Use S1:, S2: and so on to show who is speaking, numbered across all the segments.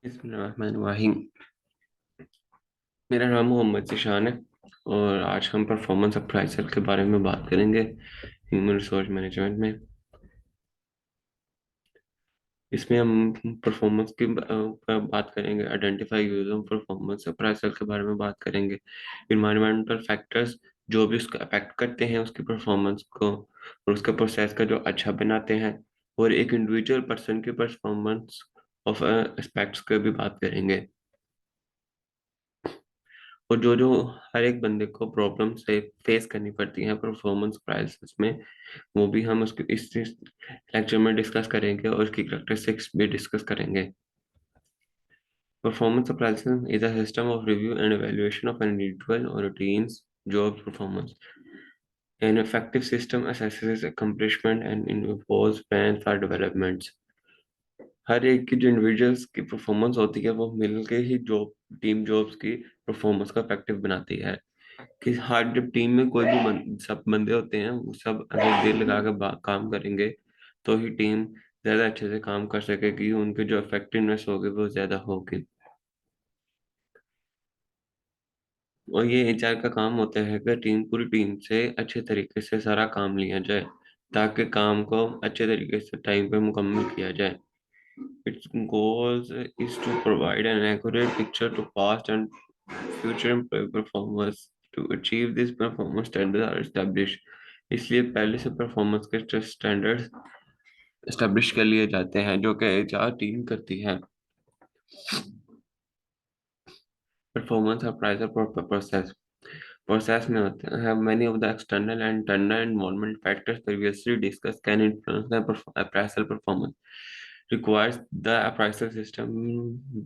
S1: बिस्मिल्लाहिर्रहमानिर्रहीम। मेरा नाम मोहम्मद जिशान है और आज हम परफॉर्मेंस अप्राइजल के बारे में बात करेंगे ह्यूमन रिसोर्स मैनेजमेंट में। इसमें हम परफॉर्मेंस की पर बात करेंगे, identify use of performance appraisal के बारे में बात करेंगे। इन्वायरमेंटल फैक्टर्स जो भी उसको अफेक्ट करते हैं उसकी परफॉर्मेंस को और उसके प्रोसेस का जो अच्छा बनाते हैं, और एक इंडिविजुअल पर्सन की परफॉर्मेंस ऑफ एस्पेक्ट्स की भी बात करेंगे। और जो जो हर एक बंदे को प्रॉब्लम से फेस करनी पड़ती है परफॉर्मेंस प्राइसेस में, वो भी हम उसके इस लेक्चर में डिस्कस करेंगे और उसकी करेक्टरिस्टिक्स भी डिस्कस करेंगे। Performance appraisal is a system of review and evaluation of an individual or a team's job performance. An effective system assesses accomplishment and involves plans for developments. हर एक की जो individuals की performance होती है वो मिलके ही जॉब टीम जॉब्स की performance को इफेक्टिव बनाती है। कि हर जब टीम में कोई भी सब बंदे होते हैं वो सब अगर दिल लगा के काम करेंगे तो ही टीम ज्यादा अच्छे से काम कर सकेगी, उनके जो इफेक्टिवनेस होगी वो ज्यादा होगी। और ये एचआर का काम होता है कि पूरी टीम से अच्छे तरीके से सारा काम लिया जाए ताकि काम को अच्छे तरीके से टाइम पे मुकम्मल किया जाए। Its goals is to provide an accurate picture to past and future employee performance. To achieve this, performance standards are established. इसलिए पहले से परफॉर्मेंस के स्टैंडर्ड्स एस्टेब्लिश कर लिए जाते हैं जो कि एचआर टीम करती है। परफॉर्मेंस अप्राइजल प्रोसेस process में होते हैं many of the external and internal environment factors previously discussed can influence the appraisal performance. Requires the appraisal system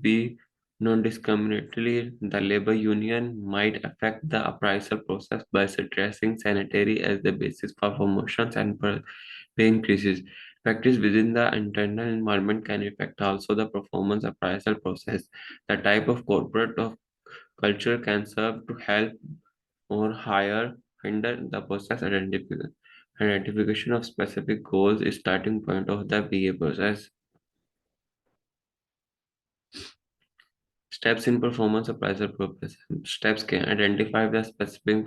S1: be non-discriminatory. The labor union might affect the appraisal process by suggesting sanitary as the basis for promotions and pay increases. Factors within the internal environment can affect also the performance appraisal process. The type of corporate of culture can serve to help or higher hinder the process identification of specific goals is starting point of the BA process. Steps in performance appraisal process. Steps can identify the specific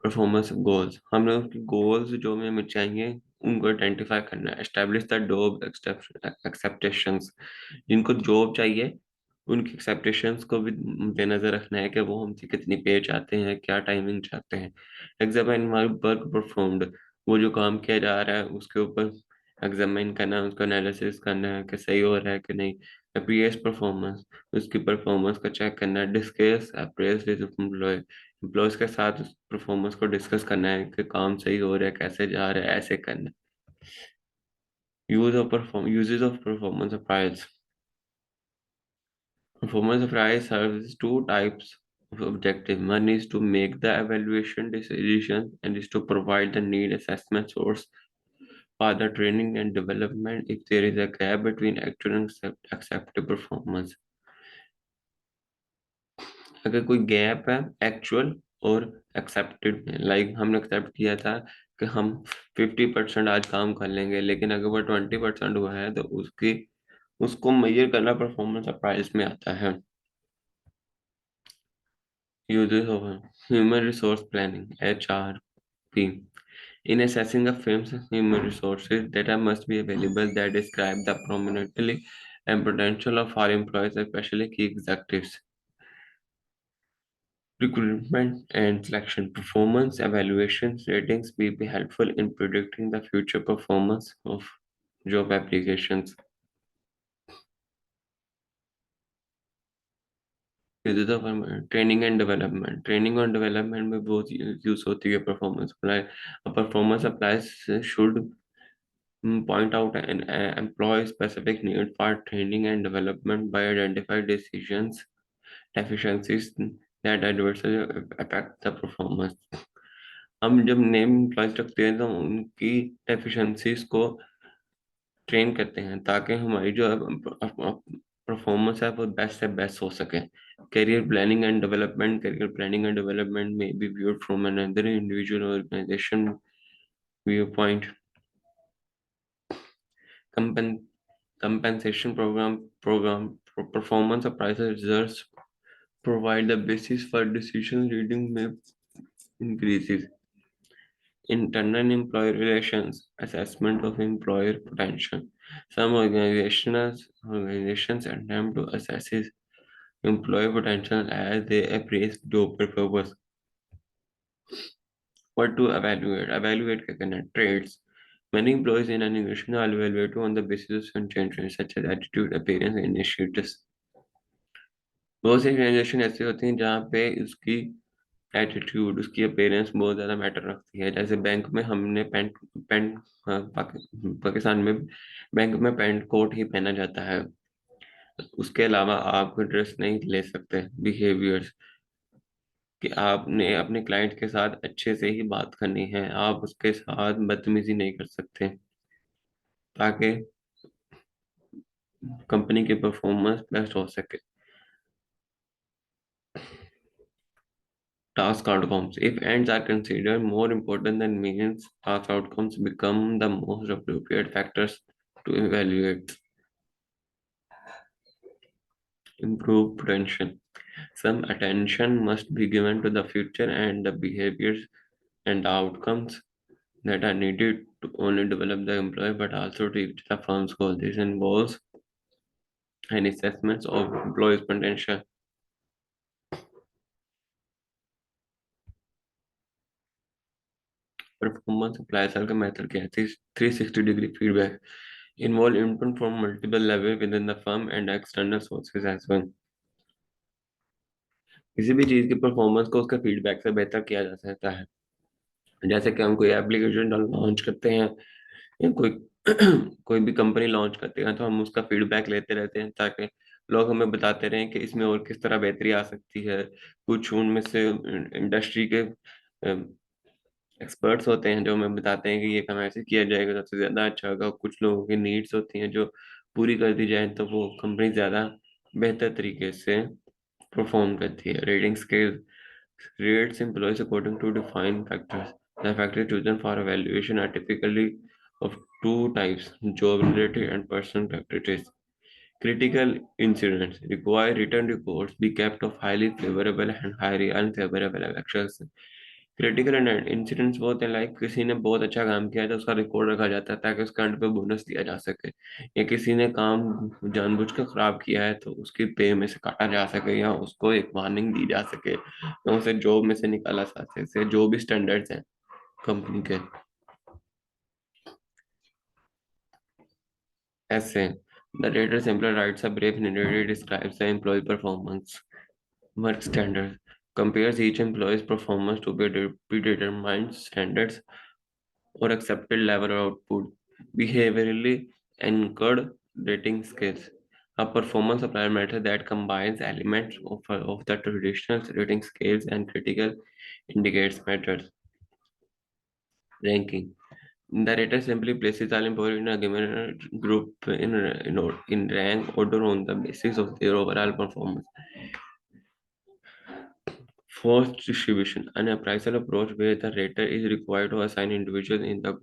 S1: performance goals. हम लोग के goals जो हमें चाहिए उनको identify करना है। Establish the job एक्सेप्टेशंस, जिनको जॉब चाहिए उनकी एक्सेप्टेशंस को भी मद्देनजर रखना है कि वो हमसे कितनी पे चाहते हैं, क्या टाइमिंग चाहते हैं। एग्जामिन माई वर्क परफॉर्म्ड, वो जो काम किया जा रहा है उसके ऊपर एग्जामिन करना है, उसका एनालिसिस करना है कि सही हो रहा है कि नहीं। अप्रियस परफॉर्मेंस, उसकी परफॉर्मेंस को चेक करना है। Discuss appraise with employee, employees के साथ उस परफॉर्मेंस को डिस्कस करना है कि काम सही हो रहा है, कैसे जा रहा है, ऐसे करना है। Uses of performance apprise. Performance appraisal serves two types of objective. One is to make the evaluation decision and is to provide the need assessment source for the training and development if there is a gap between actual and accepted performance. अगर कोई gap है actual और accepted में, like हमने accept किया था कि हम 50% आज काम कर लेंगे, लेकिन अगर वो 20% हुआ है तो उसकी उसको मेजर करना परफॉर्मेंस अप्राइज में आता है। Uses of human resource planning (HRP). In assessing a firm's human resources, data must be available that describe the prominently and potential of our employees, especially key executives. Recruitment and selection performance evaluations ratings may be helpful in predicting the future performance of job applications. Uses of training and development. Training and development में बहुत use होती है performance apply. Performance applies should point out an employee specific need for training and development by identifying decisions deficiencies that adversely affect the performance. हम जब name employees रखते हैं तो उनकी डेफिशिएंसीज को ट्रेन करते हैं ताकि हमारी जो परफॉर्मेंस है वो बेस्ट से बेस्ट हो सके। करियर प्लानिंग एंड डेवलपमेंट में be viewed from another individual organisation view point. compen- compensation performance appraisal results provide the basis for decision leading may increases internal employee relations assessment of employer potential. Some organizations attempt to assess employee potential as they appraise job performance. What to evaluate? Evaluate क्या करना है? Traits. Many employees in an organization are evaluated on the basis of certain traits such as attitude, appearance, and initiatives. बहुत सी organisation ऐसी होती हैं जहाँ पे उसकी एटीट्यूड, उसकी अपीयरेंस बहुत ज़्यादा मैटर रखती है। जैसे बैंक में हमने पैंट पैंट हाँ, पाकिस्तान में बैंक में पैंट कोट ही पहना जाता है। उसके अलावा आप ड्रेस नहीं ले सकते। बिहेवियर्स कि आपने अपने क्लाइंट के साथ अच्छे से ही बात करनी है, आप उसके साथ बदतमीजी नहीं कर सकते ताकि कंपनी की परफॉर्मेंस बेस्ट हो सके। Task outcomes. If ends are considered more important than means, task outcomes become the most appropriate factors to evaluate. Improve potential. Some attention must be given to the future and the behaviors and outcomes that are needed to only develop the employee but also reach the firm's goal. This involves an assessment of employees' potential. Performance appraisal का method क्या है? 360-degree feedback. Involve input from multiple levels within the firm and external sources as well. किसी भी चीज की performance को उसका feedback से बेहतर किया जा सकता है। जैसे कि हम कोई एप्लीकेशन लॉन्च करते हैं या कोई कोई भी कंपनी लॉन्च करते हैं तो हम उसका फीडबैक लेते रहते हैं ताकि लोग हमें बताते रहें कि इसमें और किस तरह बेहतरी आ सकती है। कुछ उनमें से इंडस्ट्री के एक्सपर्ट्स होते हैं जो हमें बताते हैं कि ये काम ऐसे किया जाएगा सबसे ज्यादा अच्छा होगा। कुछ लोगों की नीड्स होती हैं जो पूरी कर दी जाए तो वो कंपनी ज्यादा बेहतर तरीके से परफॉर्म करती है। Rating scale rates employees according to defined factors. The factors chosen for evaluation are typically of two types: job related and personal characteristics. Critical incidents require written reports be kept of highly favorable and highly unfavorable actions. Critical incidents वो होते हैं like किसी ने बहुत अच्छा काम किया है तो उसका रिकॉर्ड रखा जाता है ताकि उसके एंड पे बोनस दिया जा सके, या किसी ने काम जानबूझ कर खराब किया है तो उसकी पे में से काटा जा सके या उसको एक वार्निंग दी जा सके या उसे जॉब में से निकाला जा सके, जो भी स्टैंडर्ड्स हैं कंपनी के। ऐसे the rater simple rights a brief narrative describes the employee performance work standards, compares each employee's performance to be predetermined standards or accepted level of output, behaviorally anchored rating scales. A performance appraisal method that combines elements of the traditional rating scales and critical indicates methods. Ranking. The rater simply places all employees in a given group in rank order on the basis of their overall performance. Forced distribution. An appraisal approach where the rater is required to assign individuals in the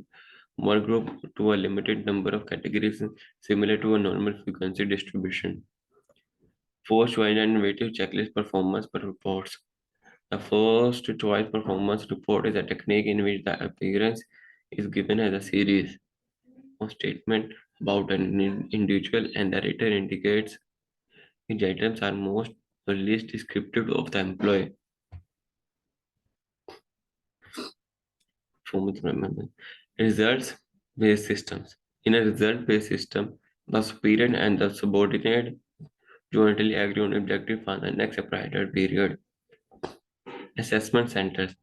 S1: work group to a limited number of categories similar to a normal frequency distribution. Forced choice and weighted checklist performance per reports. The first choice performance report is a technique in which the appearance is given as a series of statement about an individual and the rater indicates which items are most or least descriptive of the employee. Performance measurement. Results based systems. In a result based system, the superior and the subordinate jointly agree on objective for the next appraisal period. Assessment centers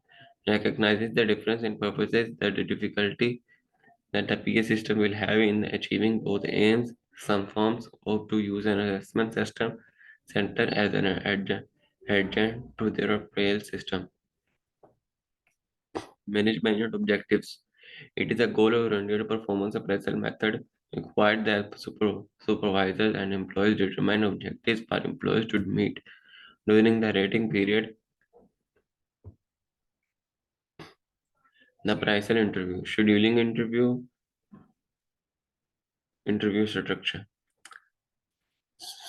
S1: recognizes the difference in purposes that the difficulty that the PA system will have in achieving both aims. Some firms opt to use an assessment system center as an adjunct to their appraisal system. Management objectives. It is a goal-oriented performance appraisal method required that supervisors and employees determine objectives for employees to meet during the rating period. The appraisal interview. Scheduling interview Interview structure.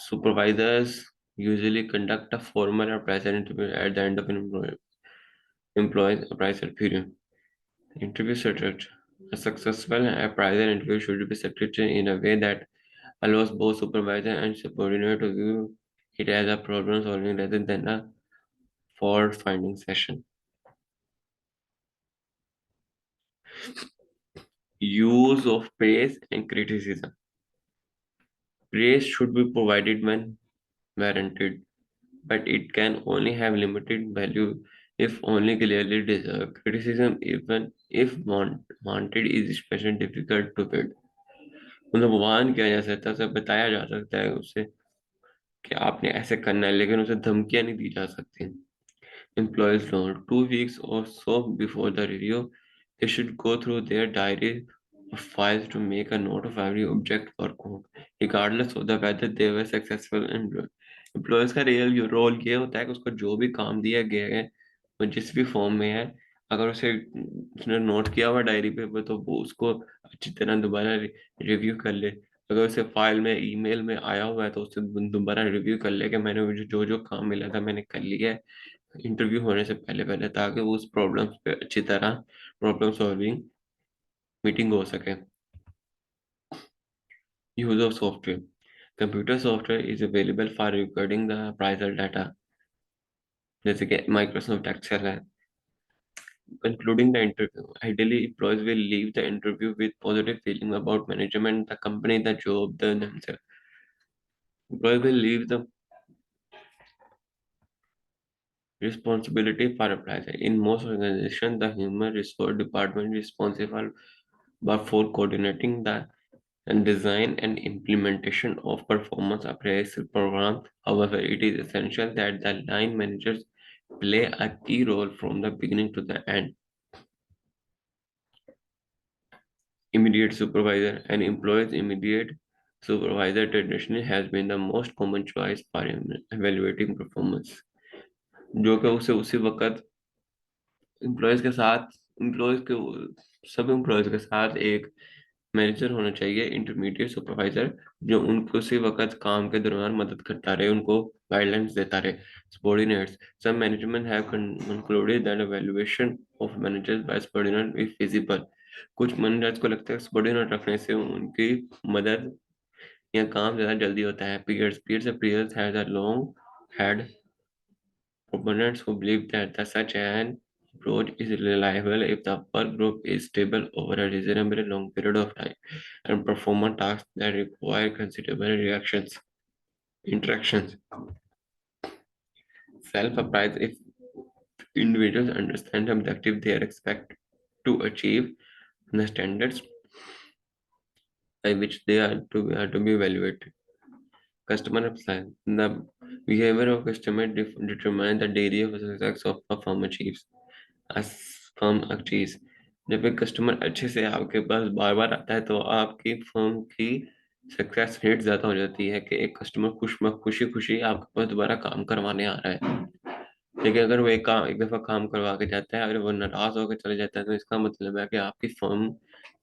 S1: Supervisors usually conduct a formal appraisal interview at the end of an employee's appraisal period. Interview structure. A successful appraisal interview should be structured in a way that allows both supervisor and subordinate to view it as a problem solving rather than a fault finding session. Use of praise and criticism. Praise should be provided when warranted, but it can only have limited value if only clearly deserved. Criticism, even if wanted, is especially difficult to build. मतलब warn किया जा सकता है, उसे बताया जा सकता है उसे कि आपने ऐसे करना है, लेकिन उसे धमकियां नहीं दी जा सकती. Employees know 2 weeks or so before the review, they should go through their diary or files to make a note of every object or code, regardless of the whether they were successful in employees का real role ये होता है कि उसको जो भी काम दिया गया है वो जिस भी फॉर्म में है, अगर उसे उसने नोट किया हुआ डायरी पे तो वो उसको अच्छी तरह दोबारा रिव्यू कर ले. अगर उसे फाइल में ईमेल में आया हुआ है तो उसे दोबारा रिव्यू कर ले कि मैंने मुझे जो जो काम मिला था मैंने कर लिया है इंटरव्यू होने से पहले पहले, ताकि वो उस प्रॉब्लम पे अच्छी तरह प्रॉब्लम सॉल्विंग मीटिंग हो सके. Use of software. Computer software is available for recording the appraisal data, जैसे कि माइक्रोसॉफ्ट एक्सेल है. Concluding the interview, ideally employees will leave the interview with positive feeling about management, the company, the job, themselves. Employees will leave the responsibility for appraisal. In most organizations, the human resource department is responsible for coordinating the and design and implementation of performance appraisal programs. However, it is essential that the line managers play a key role from the beginning to the end. Immediate supervisor. An employee's immediate supervisor traditionally has been the most common choice for evaluating performance, जो कि उसे उसी वक्त employees के साथ employees के सब employees के साथ एक मैनेजर होना चाहिए, इंटरमीडिएट सुपरवाइजर, जो उनको उसी वक्त काम के दौरान मदद करता रहे, उनको गाइडलाइंस देता रहे. Subordinates. Some management have concluded that evaluation of managers by subordinate is feasible. कुछ मैनेजर्स को लगता है सबॉर्डिनेट रखने से उनकी मदद या काम ज्यादा जल्दी होता है. Peers has a long had proponents who believe that such an approach is reliable if the work group is stable over a reasonably long period of time and perform tasks that require considerable interactions. Self-appraise. If individuals understand the objective they are expected to achieve and the standards by which they are to be evaluated. Customer upside. The behavior of customer determines the degree of success of a firm achieves. As firm achieves. जब एक customer अच्छे से आपके पास बार बार आता है तो आपकी firm की सक्सेस रेट ज्यादा हो जाती है कि एक कस्टमर खुशी खुशी आपके पास दोबारा काम करवाने आ रहा है. लेकिन अगर वो एक दफा काम करवा के जाता है और वो नाराज होकर चले जाता है तो इसका मतलब है कि आपकी फर्म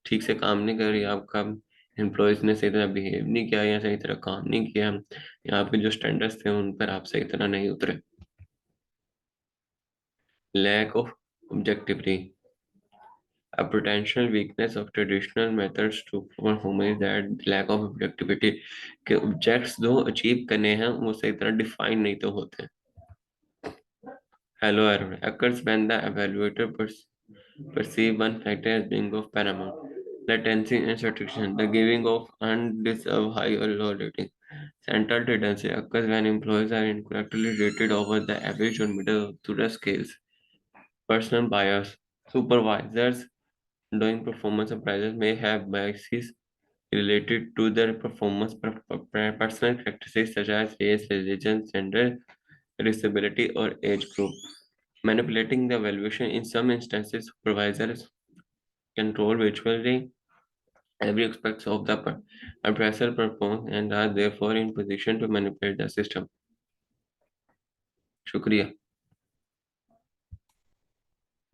S1: ठीक से काम नहीं कर रही, आपका एम्प्लॉयज ने सही तरह बिहेव नहीं किया या सही तरह काम नहीं किया या आपके जो स्टैंडर्ड्स थे उन पर आप सही तरह नहीं उतरे. Lack of objectivity. A potential weakness of traditional methods to perform is that lack of objectivity, के objects जो achieve करने हैं वो सही तरह define नहीं तो होते. Hello error occurs when the evaluator perceive one factor as being of paramount. Latency and saturation, the giving of undeserved high or low rating. Central tendency occurs when employees are incorrectly rated over the average or middle to the scales. Personal bias. Supervisors doing performance appraisals may have biases related to their performance, personal characteristics such as race, religion, gender, disability, or age group. Manipulating the evaluation. In some instances, supervisors control virtually every aspect of the appraisal performance and are therefore in position to manipulate the system. शुक्रिया.